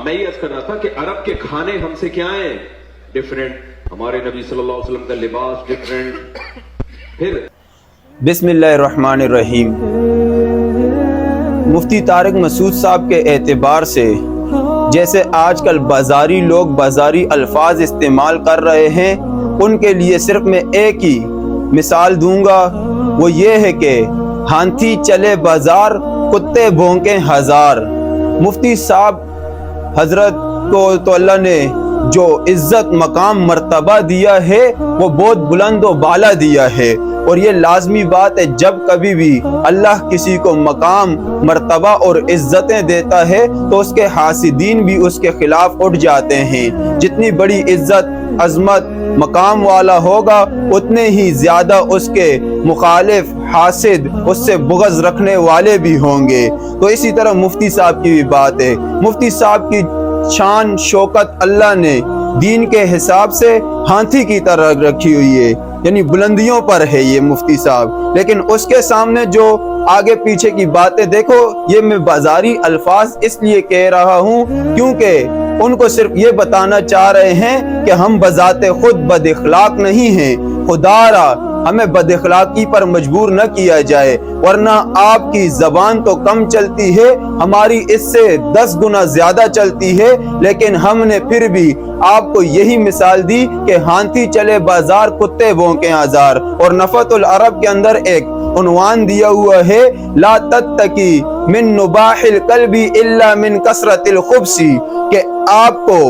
میں یہ عرض کر رہا تھا کہ عرب کے کھانے ہم سے کیا ہیں ڈیفرنٹ, ہمارے نبی صلی اللہ علیہ وسلم کا لباس ڈیفرنٹ. پھر بسم اللہ الرحمن الرحیم. مفتی طارق مسعود صاحب کے اعتبار سے جیسے آج کل بازاری لوگ بازاری الفاظ استعمال کر رہے ہیں, ان کے لیے صرف میں ایک ہی مثال دوں گا, وہ یہ ہے کہ ہاتھی چلے بازار کتے بھونکیں ہزار. مفتی صاحب حضرت کو تو اللہ نے جو عزت مقام مرتبہ دیا ہے وہ بہت بلند و بالا دیا ہے, اور یہ لازمی بات ہے جب کبھی بھی اللہ کسی کو مقام مرتبہ اور عزتیں دیتا ہے تو اس کے حاسدین بھی اس کے خلاف اٹھ جاتے ہیں. جتنی بڑی عزت عظمت مقام والا ہوگا اتنے ہی زیادہ اس کے مخالف حاسد اس سے بغض رکھنے والے بھی ہوں گے. تو اسی طرح مفتی صاحب کی بھی بات ہے. مفتی صاحب کی شان شوکت اللہ نے دین کے حساب سے ہاتھی کی طرح رکھی ہوئی ہے, یعنی بلندیوں پر ہے یہ مفتی صاحب. لیکن اس کے سامنے جو آگے پیچھے کی باتیں دیکھو, یہ میں بازاری الفاظ اس لیے کہہ رہا ہوں کیونکہ ان کو صرف یہ بتانا چاہ رہے ہیں کہ ہم بذات خود بد اخلاق نہیں ہیں. خدا را ہمیں بد اخلاقی پر مجبور نہ کیا جائے, ورنہ آپ کی زبان تو کم چلتی ہے, ہماری اس سے 10 گنا زیادہ چلتی ہے. لیکن ہم نے پھر بھی آپ کو یہی مثال دی کہ ہاتھی چلے بازار کتے بھونکیں ہزار. اور نفت العرب کے اندر ایک عنوان دیا ہوا ہے, لا تتقی من نباح القلب الا من کثرت الخبث, کہ آپ کو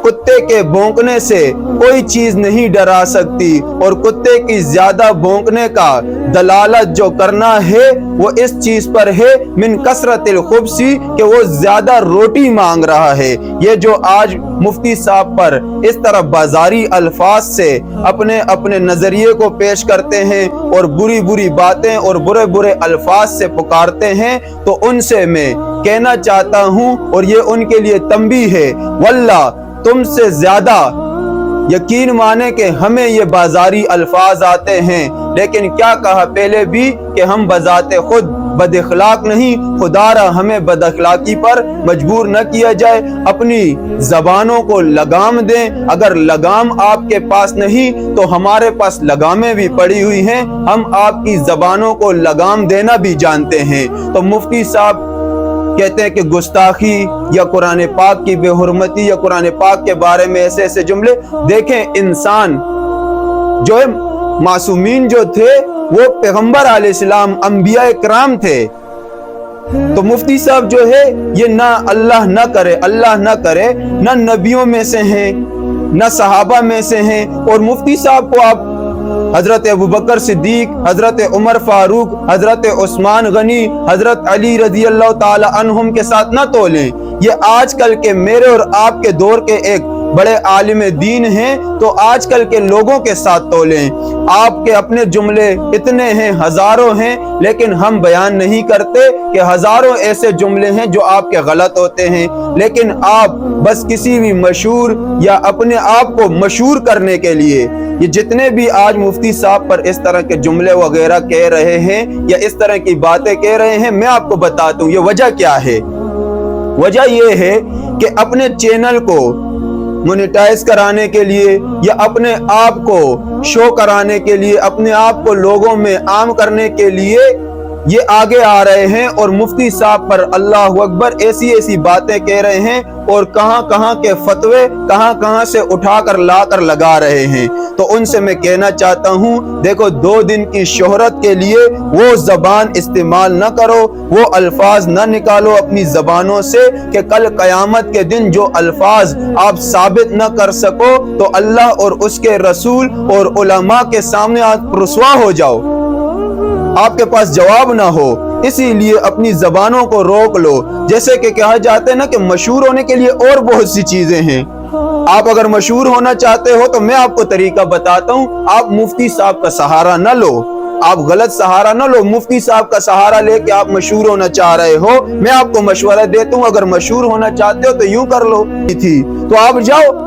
کتے کے بھونکنے سے کوئی چیز نہیں ڈرا سکتی, اور کتے کی زیادہ بھونکنے کا دلالت جو کرنا ہے وہ اس چیز پر ہے من کثرت الخبث, کہ وہ زیادہ روٹی مانگ رہا ہے. یہ جو آج مفتی صاحب پر اس طرح بازاری الفاظ سے اپنے نظریے کو پیش کرتے ہیں اور بری بری باتیں اور برے برے الفاظ سے پکارتے ہیں, تو ان سے میں کہنا چاہتا ہوں, اور یہ ان کے لیے تنبیہ ہے, واللہ تم سے زیادہ یقین مانے کہ ہمیں یہ بازاری الفاظ آتے ہیں. لیکن کیا کہا پہلے بھی کہ ہم بذات خود بد اخلاق نہیں, خدا را ہمیں بد اخلاقی پر مجبور نہ کیا جائے. اپنی زبانوں کو لگام دیں, اگر لگام آپ کے پاس نہیں تو ہمارے پاس لگامیں بھی پڑی ہوئی ہیں, ہم آپ کی زبانوں کو لگام دینا بھی جانتے ہیں. تو مفتی صاحب کہتے ہیں کہ گستاخی یا قرآن پاک کی بے حرمتی یا قرآن پاک کے بارے میں ایسے ایسے جملے. دیکھیں انسان جو ہے معصومین جو تھے وہ پیغمبر علیہ السلام انبیاء کرام تھے, تو مفتی صاحب جو ہے یہ نہ اللہ نہ کرے نہ نبیوں میں سے ہیں نہ صحابہ میں سے ہیں. اور مفتی صاحب کو آپ حضرت ابوبکر صدیق, حضرت عمر فاروق, حضرت عثمان غنی, حضرت علی رضی اللہ تعالی عنہم کے ساتھ نہ تولیں. یہ آج کل کے میرے اور آپ کے دور کے ایک بڑے عالم دین ہیں, تو آج کل کے لوگوں کے ساتھ تولیں. آپ کے اپنے جملے اتنے ہیں, ہزاروں ہیں, لیکن ہم بیان نہیں کرتے کہ ہزاروں ایسے جملے ہیں جو آپ کے غلط ہوتے ہیں. لیکن آپ بس کسی بھی مشہور یا اپنے آپ کو مشہور کرنے کے لیے یہ جتنے بھی آج مفتی صاحب پر اس طرح کے جملے وغیرہ کہہ رہے ہیں یا اس طرح کی باتیں کہہ رہے ہیں, میں آپ کو بتاتا ہوں یہ وجہ کیا ہے. وجہ یہ ہے کہ اپنے چینل کو مونیٹائز کرانے کے لیے یا اپنے آپ کو شو کرانے کے لیے, اپنے آپ کو لوگوں میں عام کرنے کے لیے یہ آگے آ رہے ہیں, اور مفتی صاحب پر اللہ اکبر ایسی ایسی باتیں کہہ رہے ہیں, اور کہاں کہاں کے فتوے کہاں سے اٹھا کر لا کر لگا رہے ہیں. تو ان سے میں کہنا چاہتا ہوں, دیکھو 2 دن کی شہرت کے لیے وہ زبان استعمال نہ کرو, وہ الفاظ نہ نکالو اپنی زبانوں سے کہ کل قیامت کے دن جو الفاظ آپ ثابت نہ کر سکو تو اللہ اور اس کے رسول اور علماء کے سامنے آپ رسوا ہو جاؤ, آپ کے پاس جواب نہ ہو. اسی لیے اپنی زبانوں کو روک لو. جیسے کہ کہا جاتا ہے نا کہ مشہور ہونے کے لیے اور بہت سی چیزیں ہیں. آپ اگر مشہور ہونا چاہتے ہو تو میں آپ کو طریقہ بتاتا ہوں, آپ مفتی صاحب کا سہارا نہ لو, آپ غلط سہارا نہ لو. مفتی صاحب کا سہارا لے کے آپ مشہور ہونا چاہ رہے ہو, میں آپ کو مشورہ دیتا ہوں اگر مشہور ہونا چاہتے ہو تو یوں کر لو, تو آپ جاؤ